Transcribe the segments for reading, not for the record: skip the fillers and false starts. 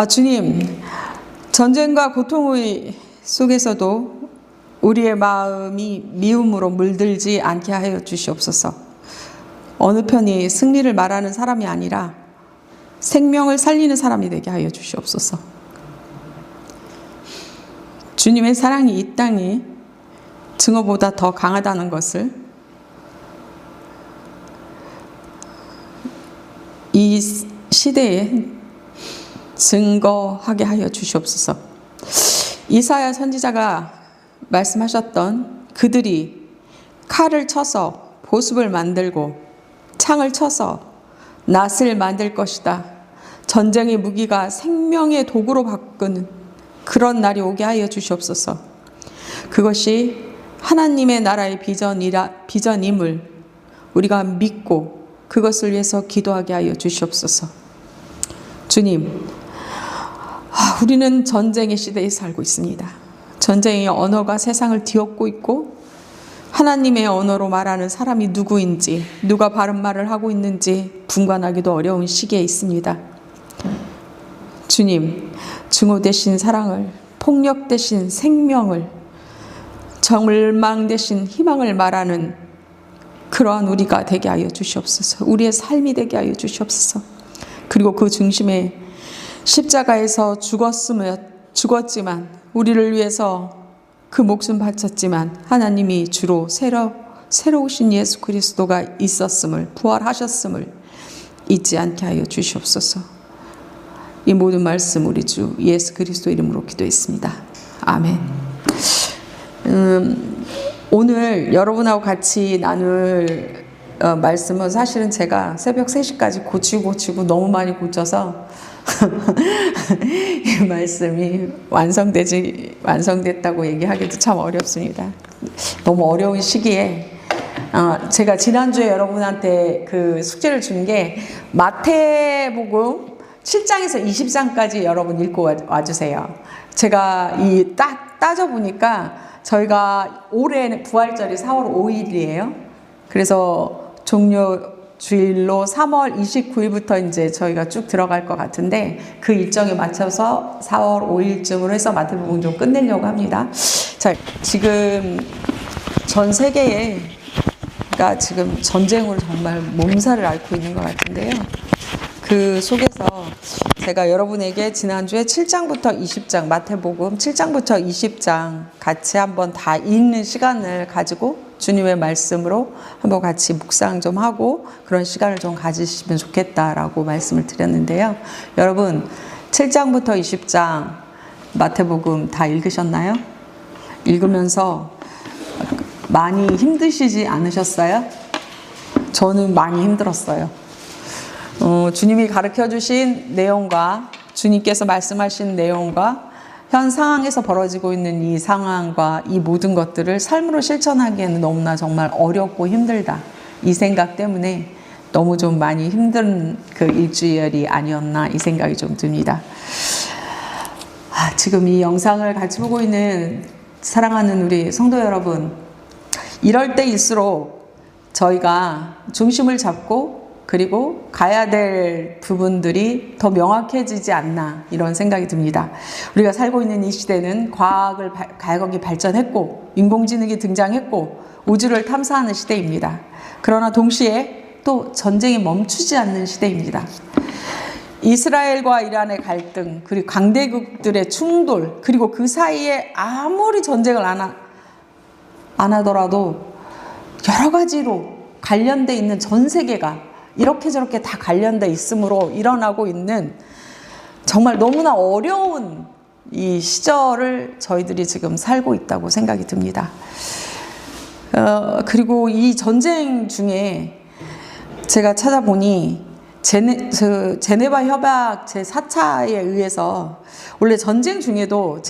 주님, 전쟁과 고통의 속에서도 우리의 마음이 미움으로 물들지 않게 하여 주시옵소서. 어느 편이 승리를 말하는 사람이 아니라 생명을 살리는 사람이 되게 하여 주시옵소서. 주님의 사랑이 이 땅에 증오보다 더 강하다는 것을 이 시대에 증거하게 하여 주시옵소서. 이사야 선지자가 말씀하셨던 그들이 칼을 쳐서 보습을 만들고 창을 쳐서 낫을 만들 것이다. 전쟁의 무기가 생명의 도구로 바꾸는 그런 날이 오게 하여 주시옵소서. 그것이 하나님의 나라의 비전임을 우리가 믿고 그것을 위해서 기도하게 하여 주시옵소서. 주님, 우리는 전쟁의 시대에 살고 있습니다. 전쟁의 언어가 세상을 뒤엎고 있고 하나님의 언어로 말하는 사람이 누구인지, 누가 바른 말을 하고 있는지 분간하기도 어려운 시기에 있습니다. 주님, 증오 대신 사랑을, 폭력 대신 생명을, 절망 대신 희망을 말하는 그러한 우리가 되게 하여 주시옵소서. 우리의 삶이 되게 하여 주시옵소서. 그리고 그 중심에 십자가에서 죽었지만 우리를 위해서 그 목숨 바쳤지만 하나님이 주로 새로우신 예수 그리스도가 있었음을, 부활하셨음을 잊지 않게 하여 주시옵소서. 이 모든 말씀 우리 주 예수 그리스도 이름으로 기도했습니다. 아멘. 오늘 여러분하고 같이 나눌 말씀은 사실은 제가 새벽 3시까지 고치고 너무 많이 고쳐서 이 말씀이 완성됐다고 얘기하기도 참 어렵습니다. 너무 어려운 시기에 제가 지난주에 여러분한테 그 숙제를 준 게 마태복음 7장에서 20장까지 여러분 읽고 와주세요. 제가 따져보니까 저희가 올해 부활절이 4월 5일이에요. 그래서 종료주일로 3월 29일부터 이제 저희가 쭉 들어갈 것 같은데 그 일정에 맞춰서 4월 5일쯤으로 해서 마태복음 좀 끝내려고 합니다. 자, 지금 전 세계가 지금 전쟁으로 정말 몸살을 앓고 있는 것 같은데요. 그 속에서 제가 여러분에게 지난주에 7장부터 20장, 마태복음 7장부터 20장 같이 한번 다 읽는 시간을 가지고 주님의 말씀으로 한번 같이 묵상 좀 하고 그런 시간을 좀 가지시면 좋겠다라고 말씀을 드렸는데요. 여러분 7장부터 20장 마태복음 다 읽으셨나요? 읽으면서 많이 힘드시지 않으셨어요? 저는 많이 힘들었어요. 주님이 가르쳐 주신 내용과 주님께서 말씀하신 내용과 현 상황에서 벌어지고 있는 이 상황과 이 모든 것들을 삶으로 실천하기에는 너무나 정말 어렵고 힘들다. 이 생각 때문에 너무 좀 많이 힘든 그 일주일이 아니었나 이 생각이 좀 듭니다. 지금 이 영상을 같이 보고 있는 사랑하는 우리 성도 여러분, 이럴 때일수록 저희가 중심을 잡고 그리고 가야 될 부분들이 더 명확해지지 않나 이런 생각이 듭니다. 우리가 살고 있는 이 시대는 과학이 발전했고 인공지능이 등장했고 우주를 탐사하는 시대입니다. 그러나 동시에 또 전쟁이 멈추지 않는 시대입니다. 이스라엘과 이란의 갈등, 그리고 강대국들의 충돌, 그리고 그 사이에 아무리 전쟁을 안 하더라도 여러 가지로 관련돼 있는 전 세계가 이렇게 저렇게 다 관련돼 있으므로 일어나고 있는 정말 너무나 어려운 이 시절을 저희들이 지금 살고 있다고 생각이 듭니다. 그리고 이 전쟁 중에 제가 찾아보니 제네바 협약 제4차에 의해서 원래 전쟁 중에도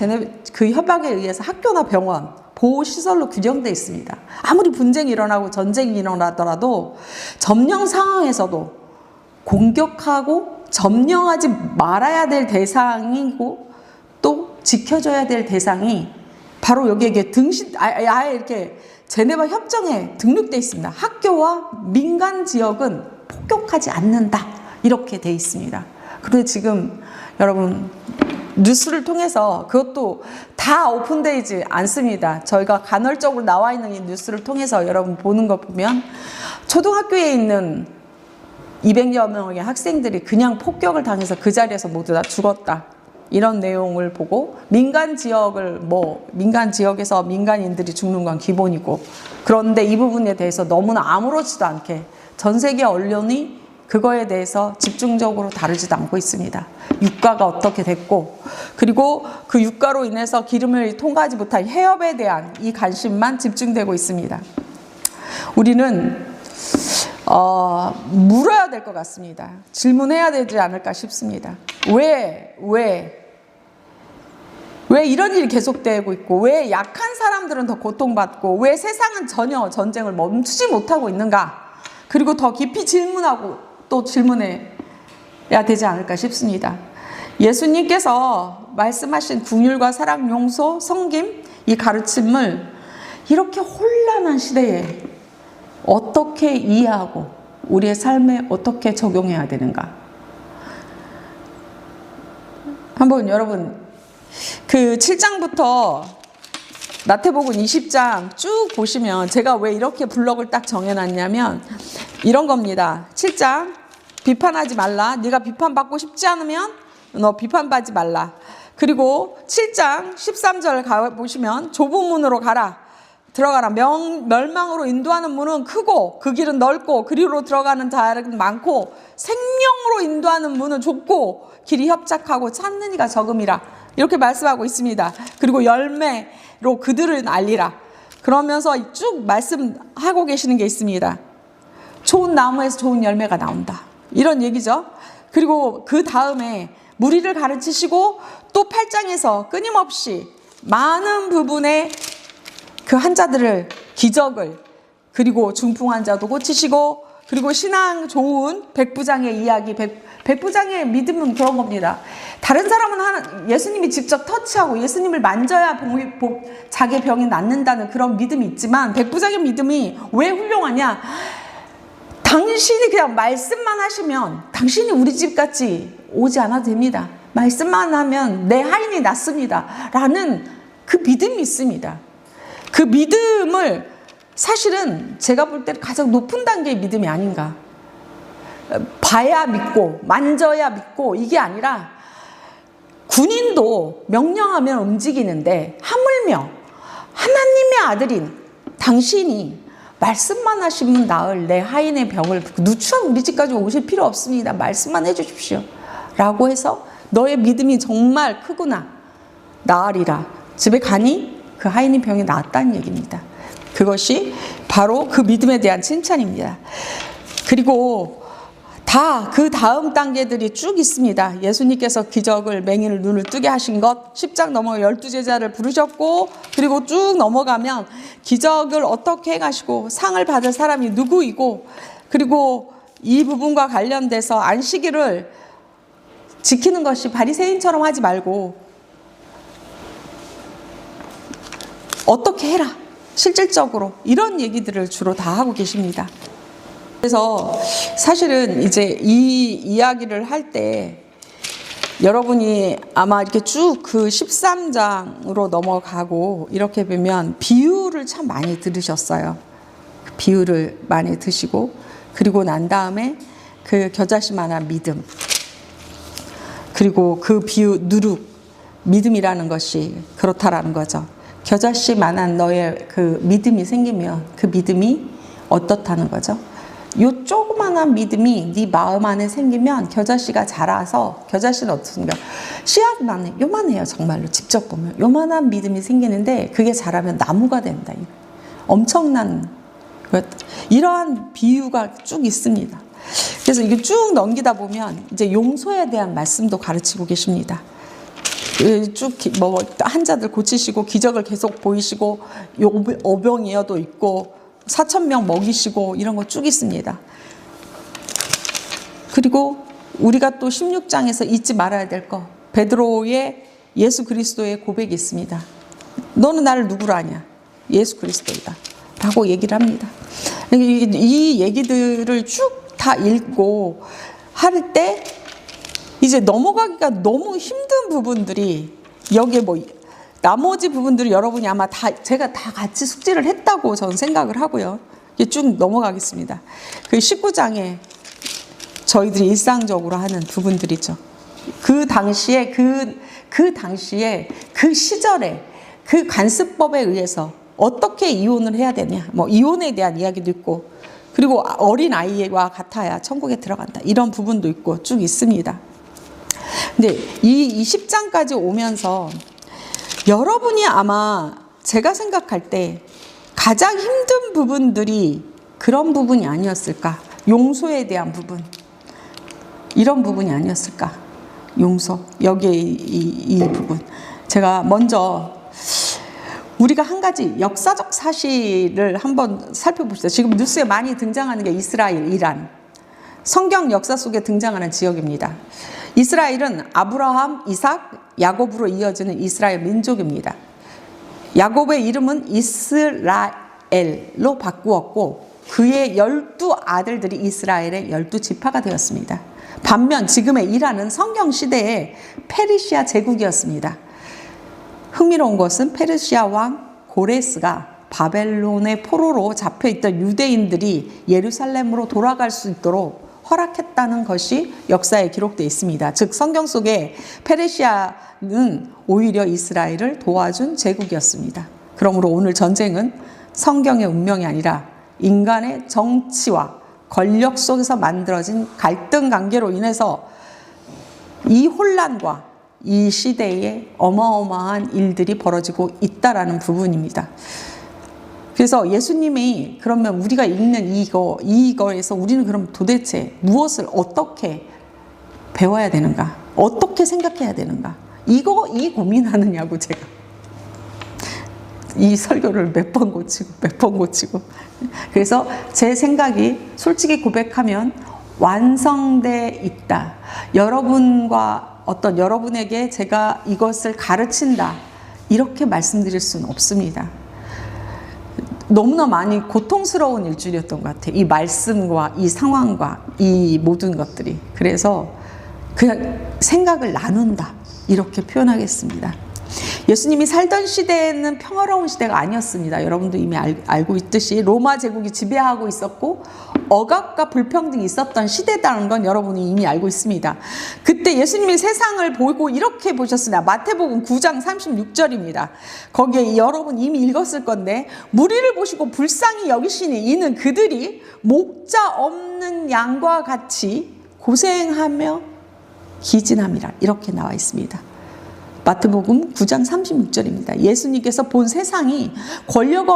그 협약에 의해서 학교나 병원 보호시설로 규정되어 있습니다. 아무리 분쟁이 일어나고 전쟁이 일어나더라도 점령 상황에서도 공격하고 점령하지 말아야 될 대상이고 또 지켜줘야 될 대상이 바로 여기에 아예 이렇게 제네바 협정에 등록되어 있습니다. 학교와 민간 지역은 폭격하지 않는다 이렇게 되어 있습니다. 그런데 지금 여러분 뉴스를 통해서, 그것도 다 오픈되지 않습니다. 저희가 간헐적으로 나와 있는 이 뉴스를 통해서 여러분 보는 거 보면 초등학교에 있는 200여 명의 학생들이 그냥 폭격을 당해서 그 자리에서 모두 다 죽었다, 이런 내용을 보고, 민간 지역에서 민간인들이 죽는 건 기본이고, 그런데 이 부분에 대해서 너무나 아무렇지도 않게 전 세계 언론이 그거에 대해서 집중적으로 다루지도 않고 있습니다. 유가가 어떻게 됐고, 그리고 그 유가로 인해서 기름을 통과하지 못한 해협에 대한 이 관심만 집중되고 있습니다. 우리는 물어야 될 것 같습니다. 질문해야 되지 않을까 싶습니다. 왜 이런 일이 계속되고 있고, 왜 약한 사람들은 더 고통받고, 왜 세상은 전혀 전쟁을 멈추지 못하고 있는가? 그리고 더 깊이 질문하고 또 질문해야 되지 않을까 싶습니다. 예수님께서 말씀하신 긍휼과 사랑, 용서, 섬김, 이 가르침을 이렇게 혼란한 시대에 어떻게 이해하고 우리의 삶에 어떻게 적용해야 되는가? 한번 여러분 그 7장부터 마태복음 20장 쭉 보시면, 제가 왜 이렇게 블럭을 딱 정해놨냐면 이런 겁니다. 7장 비판하지 말라. 네가 비판받고 싶지 않으면 너 비판받지 말라. 그리고 7장 13절 가보시면 좁은 문으로 들어가라. 멸망으로 인도하는 문은 크고 그 길은 넓고 그리로 들어가는 자는 많고, 생명으로 인도하는 문은 좁고 길이 협착하고 찾는 이가 적음이라, 이렇게 말씀하고 있습니다. 그리고 열매로 그들을 알리라. 그러면서 쭉 말씀하고 계시는 게 있습니다. 좋은 나무에서 좋은 열매가 나온다, 이런 얘기죠. 그리고 그 다음에 무리를 가르치시고 또 8장에서 끊임없이 많은 부분의 그 환자들을, 기적을, 그리고 중풍 환자도 고치시고, 그리고 신앙 좋은 백부장의 이야기, 백부장의 믿음은 그런 겁니다. 다른 사람은 예수님이 직접 터치하고 예수님을 만져야 자기 병이 낫는다는 그런 믿음이 있지만, 백부장의 믿음이 왜 훌륭하냐? 당신이 그냥 말씀만 하시면 당신이 우리 집같이 오지 않아도 됩니다. 말씀만 하면 내 하인이 낫습니다 라는 그 믿음이 있습니다. 그 믿음을 사실은 제가 볼 때 가장 높은 단계의 믿음이 아닌가. 봐야 믿고 만져야 믿고, 이게 아니라 군인도 명령하면 움직이는데 하물며 하나님의 아들인 당신이 말씀만 하시면 나을 내 하인의 병을 누추한 우리 집까지 오실 필요 없습니다. 말씀만 해주십시오 라고 해서 너의 믿음이 정말 크구나, 나으리라. 집에 가니 그 하인의 병이 나았다는 얘기입니다. 그것이 바로 그 믿음에 대한 칭찬입니다. 그리고 다 그 다음 단계들이 쭉 있습니다. 예수님께서 기적을, 맹인을 눈을 뜨게 하신 것, 10장 넘어가 12제자를 부르셨고, 그리고 쭉 넘어가면 기적을 어떻게 행하시고 상을 받을 사람이 누구이고, 그리고 이 부분과 관련돼서 안식일을 지키는 것이 바리새인처럼 하지 말고 어떻게 해라, 실질적으로 이런 얘기들을 주로 다 하고 계십니다. 그래서 사실은 이제 이 이야기를 할 때 여러분이 아마 이렇게 쭉 그 13장으로 넘어가고 이렇게 보면 비유를 참 많이 들으셨어요. 비유를 많이 드시고, 그리고 난 다음에 그 겨자씨만한 믿음, 그리고 그 비유, 누룩, 믿음이라는 것이 그렇다라는 거죠. 겨자씨만한 너의 그 믿음이 생기면 그 믿음이 어떻다는 거죠. 요 조그만한 믿음이 네 마음 안에 생기면 겨자씨가 자라서, 겨자씨는 어떻습니까? 씨앗만 요만해요. 정말로 직접 보면 요만한 믿음이 생기는데 그게 자라면 나무가 된다. 엄청난 이러한 비유가 쭉 있습니다. 그래서 이게 쭉 넘기다 보면 이제 용서에 대한 말씀도 가르치고 계십니다. 쭉 환자들 고치시고 기적을 계속 보이시고, 오병이어도 있고 4,000명 먹이시고 이런 거 쭉 있습니다. 그리고 우리가 또 16장에서 잊지 말아야 될 거, 베드로의 예수 그리스도의 고백이 있습니다. 너는 나를 누구로 아냐? 예수 그리스도이다 라고 얘기를 합니다. 이 얘기들을 쭉 다 읽고 할 때 이제 넘어가기가 너무 힘든 부분들이 여기에 뭐 나머지 부분들이 여러분이 아마 제가 다 같이 숙지를 했다고 저는 생각을 하고요. 이제 쭉 넘어가겠습니다. 그 19장에 저희들이 일상적으로 하는 부분들이죠. 그 당시에 그 시절에 그 관습법에 의해서 어떻게 이혼을 해야 되냐, 뭐 이혼에 대한 이야기도 있고, 그리고 어린 아이와 같아야 천국에 들어간다, 이런 부분도 있고 쭉 있습니다. 근데 이 20장까지 오면서 여러분이 아마 제가 생각할 때 가장 힘든 부분들이 그런 부분이 아니었을까? 용서에 대한 부분, 이런 부분이 아니었을까? 용서, 여기에 이 부분. 제가 먼저 우리가 한 가지 역사적 사실을 한번 살펴봅시다. 지금 뉴스에 많이 등장하는 게 이스라엘, 이란. 성경 역사 속에 등장하는 지역입니다. 이스라엘은 아브라함, 이삭, 야곱으로 이어지는 이스라엘 민족입니다. 야곱의 이름은 이스라엘로 바꾸었고 그의 12아들들이 이스라엘의 12지파가 되었습니다. 반면 지금의 이란은 성경 시대의 페르시아 제국이었습니다. 흥미로운 것은 페르시아 왕 고레스가 바벨론의 포로로 잡혀있던 유대인들이 예루살렘으로 돌아갈 수 있도록 허락했다는 것이 역사에 기록되어 있습니다. 즉 성경 속에 페르시아는 오히려 이스라엘을 도와준 제국이었습니다. 그러므로 오늘 전쟁은 성경의 운명이 아니라 인간의 정치와 권력 속에서 만들어진 갈등 관계로 인해서 이 혼란과 이 시대에 어마어마한 일들이 벌어지고 있다라는 부분입니다. 그래서 예수님이 그러면 우리가 읽는 이거에서 우리는 그럼 도대체 무엇을 어떻게 배워야 되는가? 어떻게 생각해야 되는가? 이 고민하느냐고 제가 이 설교를 몇 번 고치고 그래서 제 생각이 솔직히 고백하면 완성돼 있다. 여러분에게 제가 이것을 가르친다, 이렇게 말씀드릴 수는 없습니다. 너무나 많이 고통스러운 일주일이었던 것 같아요. 이 말씀과 이 상황과 이 모든 것들이. 그래서 그냥 생각을 나눈다, 이렇게 표현하겠습니다. 예수님이 살던 시대에는 평화로운 시대가 아니었습니다. 여러분도 이미 알고 있듯이 로마 제국이 지배하고 있었고 억압과 불평등이 있었던 시대라는 건 여러분이 이미 알고 있습니다. 그때 예수님이 세상을 보고 이렇게 보셨습니다. 마태복음 9장 36절입니다. 거기에 여러분 이미 읽었을 건데, 무리를 보시고 불쌍히 여기시니 이는 그들이 목자 없는 양과 같이 고생하며 기진함이라, 이렇게 나와 있습니다. 마태복음 9장 36절입니다. 예수님께서 본 세상이 권력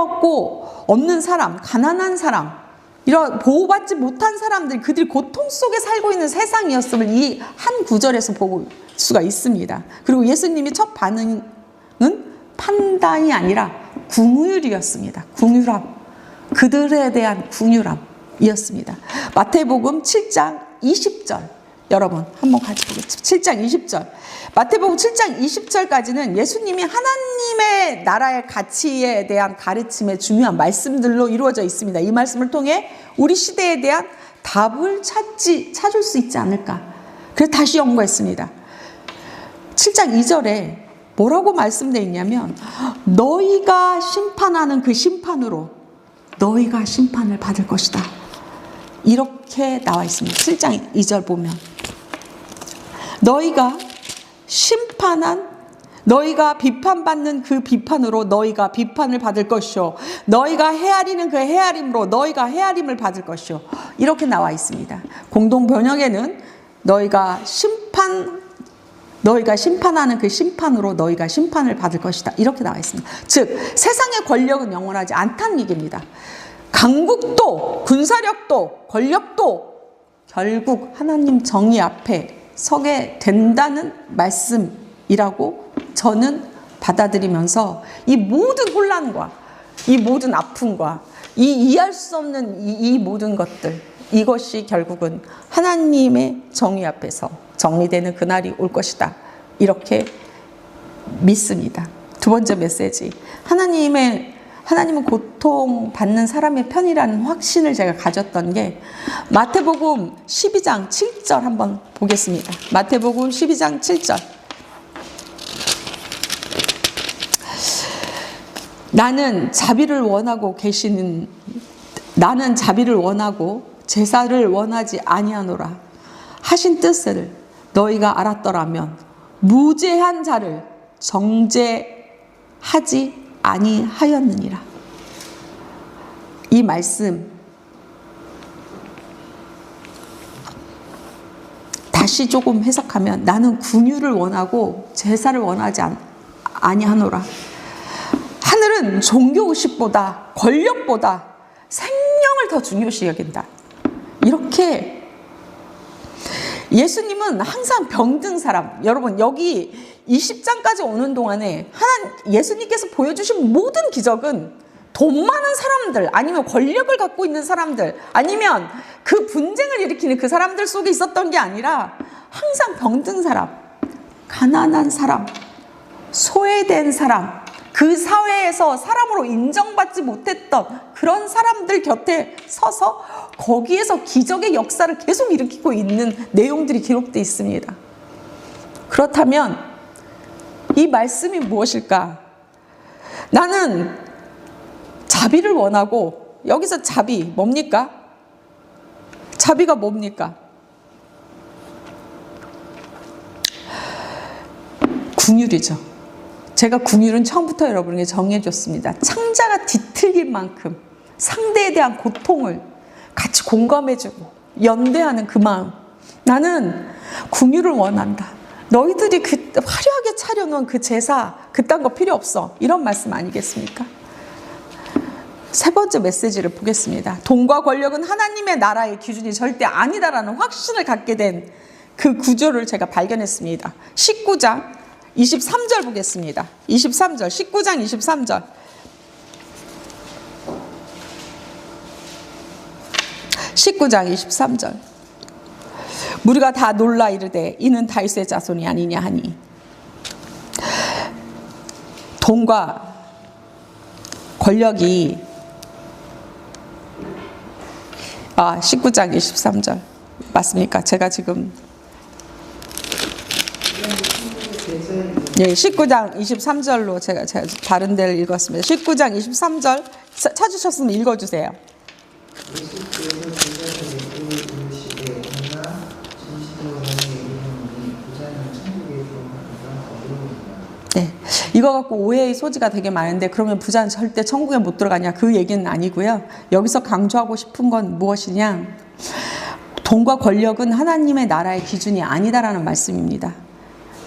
없는 사람, 가난한 사람, 이런 보호받지 못한 사람들, 그들이 고통 속에 살고 있는 세상이었음을 이 한 구절에서 볼 수가 있습니다. 그리고 예수님이 첫 반응은 판단이 아니라 궁휼이었습니다. 궁휼함, 그들에 대한 궁휼함이었습니다. 마태복음 7장 20절, 여러분 한번 같이 보겠습니다. 7장 20절. 마태복음 7장 20절까지는 예수님이 하나님의 나라의 가치에 대한 가르침의 중요한 말씀들로 이루어져 있습니다. 이 말씀을 통해 우리 시대에 대한 답을 찾을 수 있지 않을까. 그래서 다시 연구했습니다. 7장 2절에 뭐라고 말씀되어 있냐면, 너희가 심판하는 그 심판으로 너희가 심판을 받을 것이다, 이렇게 나와 있습니다. 7장 2절 보면 너희가 비판받는 그 비판으로 너희가 비판을 받을 것이요, 너희가 헤아리는 그 헤아림으로 너희가 헤아림을 받을 것이요, 이렇게 나와 있습니다. 공동 번역에는 너희가 심판하는 그 심판으로 너희가 심판을 받을 것이다, 이렇게 나와 있습니다. 즉 세상의 권력은 영원하지 않다는 얘기입니다. 강국도 군사력도 권력도 결국 하나님 정의 앞에 서게 된다는 말씀이라고 저는 받아들이면서 이 모든 혼란과 이 모든 아픔과 이해할 수 없는 이 모든 것들, 이것이 결국은 하나님의 정의 앞에서 정리되는 그날이 올 것이다, 이렇게 믿습니다. 두 번째 메시지, 하나님은 고통받는 사람의 편이라는 확신을 제가 가졌던 게 마태복음 12장 7절 한번 보겠습니다. 마태복음 12장 7절. 나는 자비를 원하고 제사를 원하지 아니하노라 하신 뜻을 너희가 알았더라면 무죄한 자를 정죄하지 아니하였느니라. 이 말씀 다시 조금 해석하면 나는 긍휼을 원하고 제사를 원하지 아니하노라. 하늘은 종교의식보다 권력보다 생명을 더 중요시 여긴다. 이렇게 예수님은 항상 병든 사람, 여러분 여기 20장까지 오는 동안에 예수님께서 보여주신 모든 기적은 돈 많은 사람들, 아니면 권력을 갖고 있는 사람들, 아니면 그 분쟁을 일으키는 그 사람들 속에 있었던 게 아니라 항상 병든 사람, 가난한 사람, 소외된 사람, 그 사회에서 사람으로 인정받지 못했던 그런 사람들 곁에 서서 거기에서 기적의 역사를 계속 일으키고 있는 내용들이 기록되어 있습니다. 그렇다면 이 말씀이 무엇일까? 나는 자비를 원하고, 여기서 자비 뭡니까? 자비가 뭡니까? 긍휼이죠. 제가 긍휼은 처음부터 여러분에게 정해줬습니다. 창자가 뒤틀릴 만큼 상대에 대한 고통을 같이 공감해주고 연대하는 그 마음. 나는 긍휼을 원한다. 너희들이 그 화려하게 차려놓은 그 제사 그딴 거 필요 없어. 이런 말씀 아니겠습니까? 세 번째 메시지를 보겠습니다. 돈과 권력은 하나님의 나라의 기준이 절대 아니다라는 확신을 갖게 된 그 구조를 제가 발견했습니다. 19장 23절 보겠습니다. 23절, 19장 23절. 무리가 다 놀라 이르되 이는 다윗의 자손이 아니냐 하니. 돈과 권력이 19장 23절 맞습니까? 제가 지금 19장 23절로 제가 다른 데를 읽었습니다. 19장 23절 찾으셨으면 읽어주세요. 네, 이거 갖고 오해의 소지가 되게 많은데 그러면 부자는 절대 천국에 못 들어가냐, 그 얘기는 아니고요. 여기서 강조하고 싶은 건 무엇이냐, 돈과 권력은 하나님의 나라의 기준이 아니다라는 말씀입니다.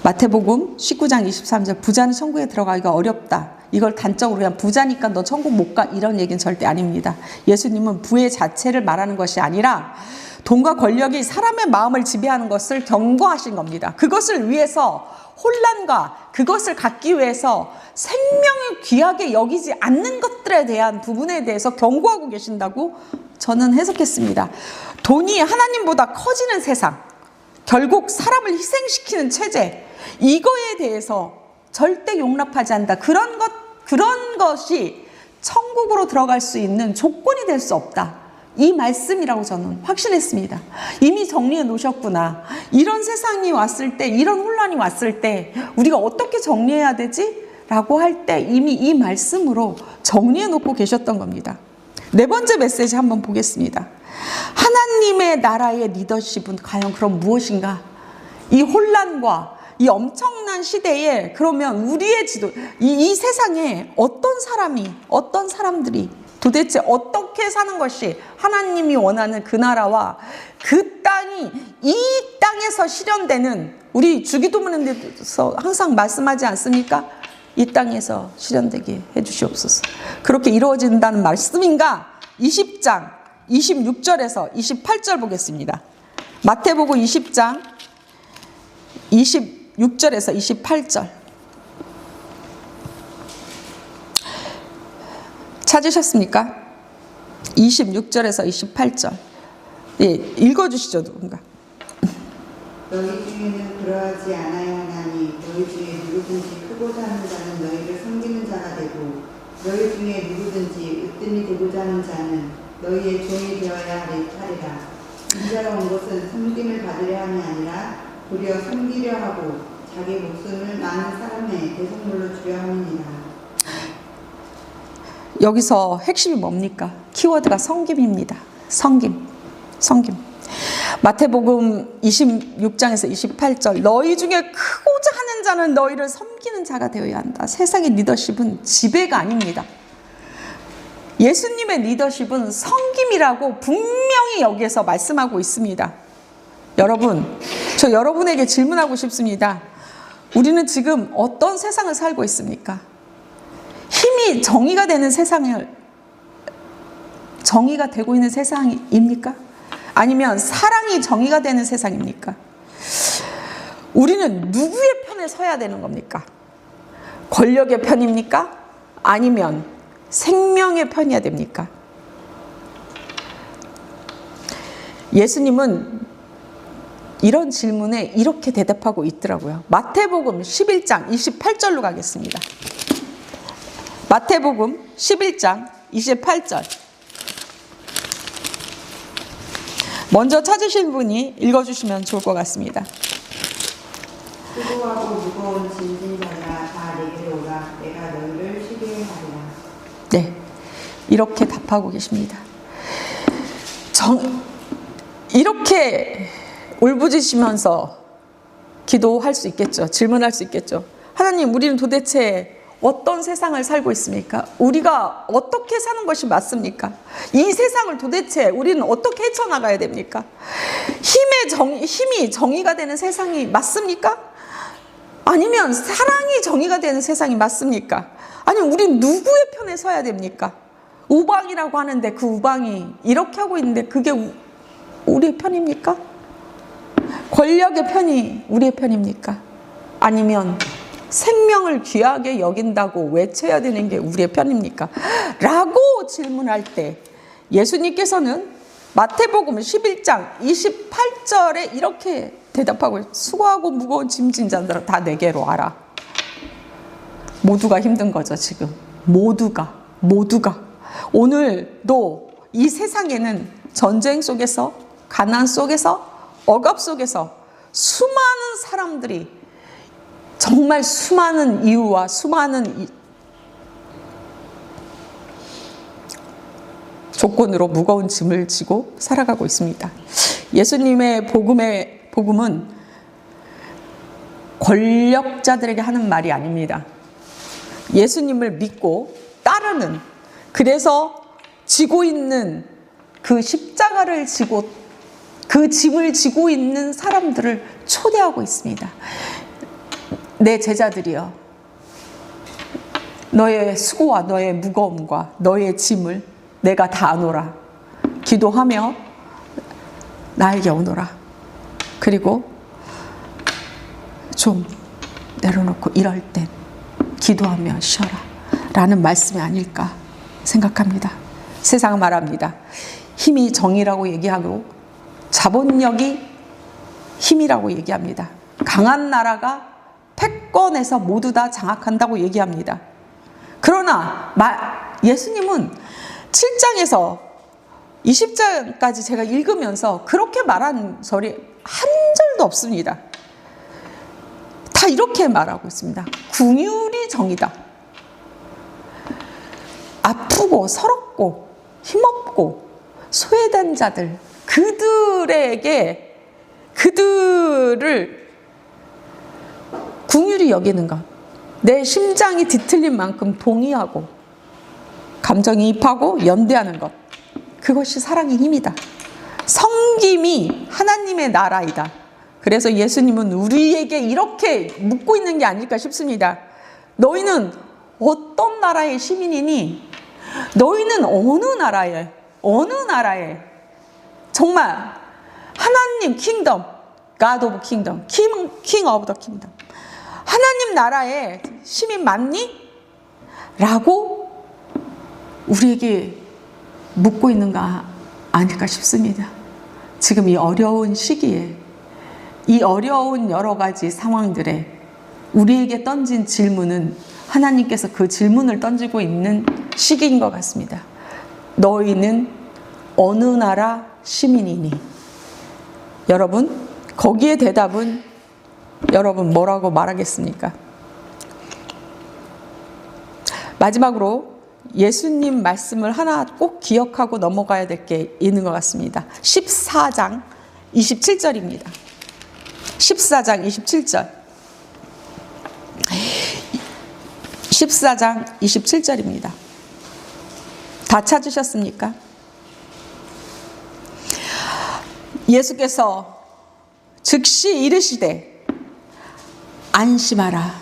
마태복음 19장 23절, 부자는 천국에 들어가기가 어렵다. 이걸 단적으로 그냥 부자니까 너 천국 못 가, 이런 얘기는 절대 아닙니다. 예수님은 부의 자체를 말하는 것이 아니라 돈과 권력이 사람의 마음을 지배하는 것을 경고하신 겁니다. 그것을 위해서 혼란과 그것을 갖기 위해서 생명을 귀하게 여기지 않는 것들에 대한 부분에 대해서 경고하고 계신다고 저는 해석했습니다. 돈이 하나님보다 커지는 세상, 결국 사람을 희생시키는 체제, 이거에 대해서 절대 용납하지 않는다. 그런 것이 천국으로 들어갈 수 있는 조건이 될 수 없다. 이 말씀이라고 저는 확신했습니다. 이미 정리해 놓으셨구나. 이런 세상이 왔을 때, 이런 혼란이 왔을 때 우리가 어떻게 정리해야 되지? 라고 할 때 이미 이 말씀으로 정리해 놓고 계셨던 겁니다. 네 번째 메시지 한번 보겠습니다. 하나님의 나라의 리더십은 과연 그럼 무엇인가? 이 혼란과 이 엄청난 시대에 그러면 우리의 지도, 이 세상에 어떤 사람들이 도대체 어떻게 사는 것이 하나님이 원하는 그 나라와 그 땅이 이 땅에서 실현되는, 우리 주기도문에서 항상 말씀하지 않습니까? 이 땅에서 실현되게 해주시옵소서. 그렇게 이루어진다는 말씀인가? 20장 26절에서 28절 보겠습니다. 마태복음 20장 26절에서 28절 찾으셨습니까? 26절에서 28절. 예, 읽어주시죠, 누군가. 너희 중에는 그러하지 않아야 하나니 너희 중에 누구든지 크고 사는 자는 너희를 섬기는 자가 되고 너희 중에 누구든지 으뜸이 되고자 하는 자는 너희의 종이 되어야 하리라. 인자가 온 것은 섬김을 받으려 함이 아니라 도리어 섬기려 하고 자기 목숨을 많은 사람의 대속물로 주려 함이니라. 여기서 핵심이 뭡니까? 키워드가 섬김입니다. 섬김. 마태복음 26장에서 28절, 너희 중에 크고자 하는 자는 너희를 섬기는 자가 되어야 한다. 세상의 리더십은 지배가 아닙니다. 예수님의 리더십은 섬김이라고 분명히 여기에서 말씀하고 있습니다. 여러분, 저 여러분에게 질문하고 싶습니다. 우리는 지금 어떤 세상을 살고 있습니까? 힘이 정의가 되는 정의가 되고 있는 세상입니까? 아니면 사랑이 정의가 되는 세상입니까? 우리는 누구의 편에 서야 되는 겁니까? 권력의 편입니까? 아니면 생명의 편이어야 됩니까? 예수님은 이런 질문에 이렇게 대답하고 있더라고요. 마태복음 11장 28절로 가겠습니다. 마태복음 11장 28절. 먼저 찾으신 분이 읽어주시면 좋을 것 같습니다. 수고하고 무거운 짐진 자가 다 내게로 오라. 내가 너희를 쉬게 하리라. 네, 이렇게 답하고 계십니다. 이렇게 울부짖으면서 기도할 수 있겠죠. 질문할 수 있겠죠. 하나님, 우리는 도대체 어떤 세상을 살고 있습니까? 우리가 어떻게 사는 것이 맞습니까? 이 세상을 도대체 우리는 어떻게 헤쳐나가야 됩니까? 힘이 정의가 되는 세상이 맞습니까? 아니면 사랑이 정의가 되는 세상이 맞습니까? 아니면 우리는 누구의 편에 서야 됩니까? 우방이라고 하는데 그 우방이 이렇게 하고 있는데 그게 우리의 편입니까? 권력의 편이 우리의 편입니까? 아니면 생명을 귀하게 여긴다고 외쳐야 되는 게 우리의 편입니까? 라고 질문할 때 예수님께서는 마태복음 11장 28절에 이렇게 대답하고, 수고하고 무거운 짐진 자들아 다 내게로 와라. 모두가 힘든 거죠. 지금 모두가 오늘도 이 세상에는 전쟁 속에서, 가난 속에서, 억압 속에서 수많은 사람들이 정말 수많은 이유와 수많은 조건으로 무거운 짐을 지고 살아가고 있습니다. 예수님의 복음은 권력자들에게 하는 말이 아닙니다. 예수님을 믿고 따르는, 그래서 지고 있는 그 십자가를 지고 그 짐을 지고 있는 사람들을 초대하고 있습니다. 내 제자들이여, 너의 수고와 너의 무거움과 너의 짐을 내가 다 아노라. 기도하며 나에게 오너라. 그리고 좀 내려놓고 이럴 땐 기도하며 쉬어라 라는 말씀이 아닐까 생각합니다. 세상은 말합니다. 힘이 정의라고 얘기하고 자본력이 힘이라고 얘기합니다. 강한 나라가 패권에서 모두 다 장악한다고 얘기합니다. 그러나 예수님은 7장에서 20장까지 제가 읽으면서 그렇게 말한 절이 한 절도 없습니다. 다 이렇게 말하고 있습니다. 긍휼이 정의다. 아프고 서럽고 힘없고 소외된 자들, 그들을 긍휼히 여기는 것, 내 심장이 뒤틀린 만큼 동의하고 감정이입하고 연대하는 것, 그것이 사랑의 힘이다. 섬김이 하나님의 나라이다. 그래서 예수님은 우리에게 이렇게 묻고 있는 게 아닐까 싶습니다. 너희는 어떤 나라의 시민이니? 너희는 어느 나라에 정말 하나님 킹덤, God of Kingdom, King of the Kingdom, 하나님 나라의 시민 맞니? 라고 우리에게 묻고 있는가 아닐까 싶습니다. 지금 이 어려운 시기에, 이 어려운 여러 가지 상황들에 우리에게 던진 질문은 하나님께서 그 질문을 던지고 있는 시기인 것 같습니다. 너희는 어느 나라 시민이니? 여러분, 거기에 대답은 여러분 뭐라고 말하겠습니까? 마지막으로 예수님 말씀을 하나 꼭 기억하고 넘어가야 될 게 있는 것 같습니다. 14장 27절입니다. 14장 27절. 14장 27절입니다. 다 찾으셨습니까? 예수께서 즉시 이르시되 안심하라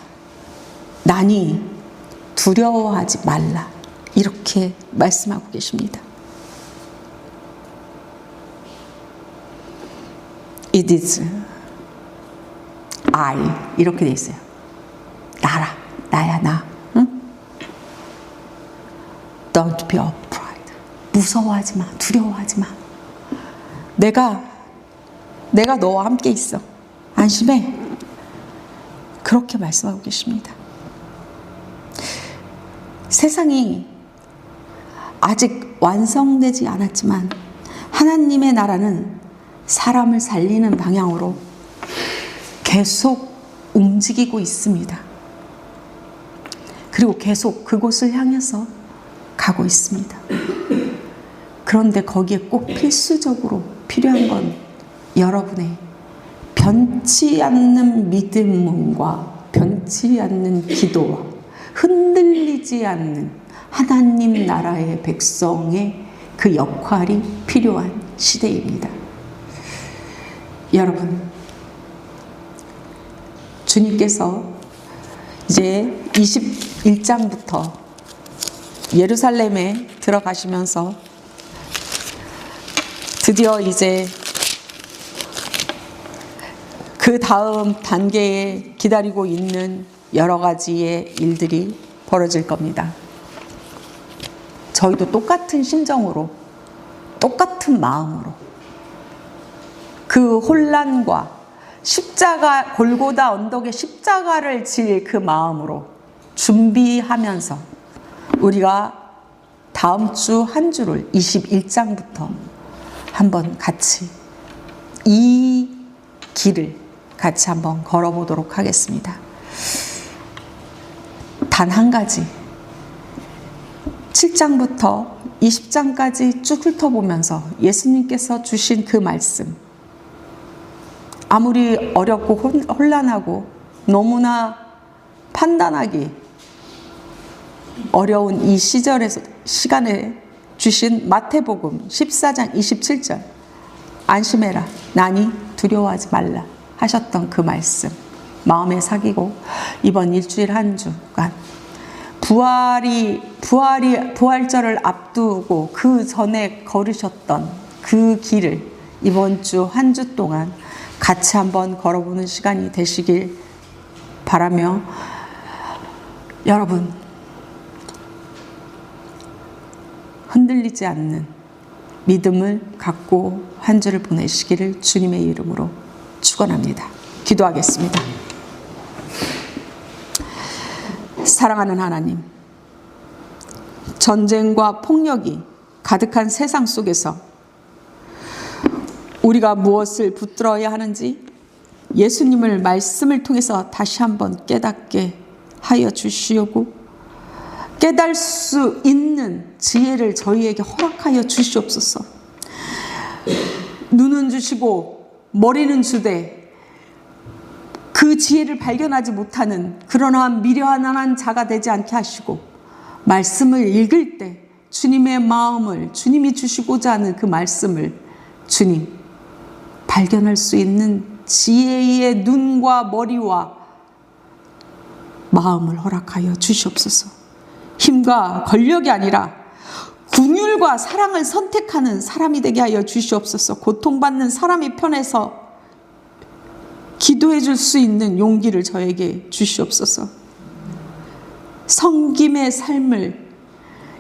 나니 두려워하지 말라 이렇게 말씀하고 계십니다. It is I 이렇게 돼 있어요. 나야 나. 응? Don't be afraid. 무서워하지 마. 두려워하지 마. 내가 너와 함께 있어. 안심해. 그렇게 말씀하고 계십니다. 세상이 아직 완성되지 않았지만 하나님의 나라는 사람을 살리는 방향으로 계속 움직이고 있습니다. 그리고 계속 그곳을 향해서 가고 있습니다. 그런데 거기에 꼭 필수적으로 필요한 건 여러분의 변치 않는 믿음과 변치 않는 기도와 흔들리지 않는 하나님 나라의 백성의 그 역할이 필요한 시대입니다. 여러분, 주님께서 이제 21장부터 예루살렘에 들어가시면서 드디어 이제 그 다음 단계에 기다리고 있는 여러 가지의 일들이 벌어질 겁니다. 저희도 똑같은 심정으로, 똑같은 마음으로 그 혼란과 십자가, 골고다 언덕에 십자가를 질 그 마음으로 준비하면서 우리가 다음 주 한 주를 21장부터 한번 같이 이 길을 같이 한번 걸어보도록 하겠습니다. 단 한 가지, 7장부터 20장까지 쭉 훑어보면서 예수님께서 주신 그 말씀, 아무리 어렵고 혼란하고 너무나 판단하기 어려운 이 시간에 주신 마태복음 14장 27절, 안심해라 나니 두려워하지 말라 하셨던 그 말씀 마음에 새기고 이번 일주일 한 주간 부활절을 앞두고 그 전에 걸으셨던 그 길을 이번 주 한 주 동안 같이 한번 걸어보는 시간이 되시길 바라며, 여러분 흔들리지 않는 믿음을 갖고 한 주를 보내시기를 주님의 이름으로 축원합니다. 기도하겠습니다. 사랑하는 하나님, 전쟁과 폭력이 가득한 세상 속에서 우리가 무엇을 붙들어야 하는지 예수님을 말씀을 통해서 다시 한번 깨닫게 하여 주시오고, 깨달을 수 있는 지혜를 저희에게 허락하여 주시옵소서. 눈은 주시고 머리는 주되 그 지혜를 발견하지 못하는 그러나 미련한 자가 되지 않게 하시고, 말씀을 읽을 때 주님의 마음을, 주님이 주시고자 하는 그 말씀을 주님 발견할 수 있는 지혜의 눈과 머리와 마음을 허락하여 주시옵소서. 힘과 권력이 아니라 긍휼과 사랑을 선택하는 사람이 되게 하여 주시옵소서. 고통받는 사람의 편에서 기도해 줄 수 있는 용기를 저에게 주시옵소서. 섬김의 삶을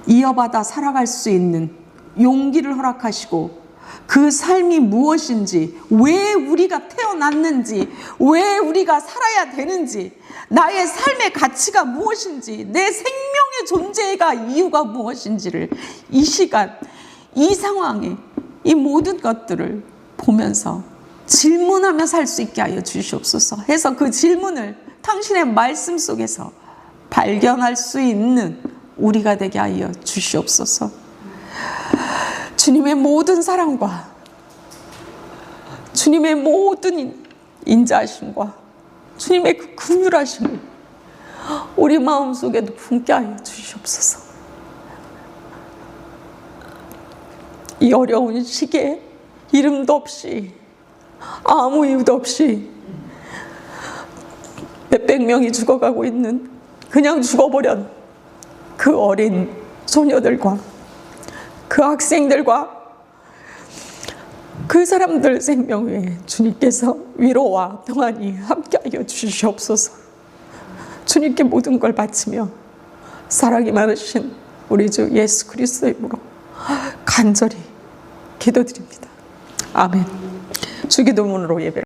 이어받아 살아갈 수 있는 용기를 허락하시고, 그 삶이 무엇인지, 왜 우리가 태어났는지, 왜 우리가 살아야 되는지, 나의 삶의 가치가 무엇인지, 내 생명의 존재가 이유가 무엇인지를 이 시간, 이 상황에 이 모든 것들을 보면서 질문하며 살 수 있게 하여 주시옵소서 해서 그 질문을 당신의 말씀 속에서 발견할 수 있는 우리가 되게 하여 주시옵소서. 주님의 모든 사랑과 주님의 모든 인자하심과 주님의 그 긍휼하심을 우리 마음속에도 품게 하여 주시옵소서. 이 어려운 시기에 이름도 없이 아무 이유도 없이 몇백 명이 죽어가고 있는, 그냥 죽어버린 그 어린 소녀들과 그 학생들과 그 사람들 생명 위에 주님께서 위로와 평안이 함께하여 주시옵소서. 주님께 모든 걸 바치며 사랑이 많으신 우리 주 예수 그리스도의 이름으로 간절히 기도드립니다. 아멘. 주기도문으로 예배.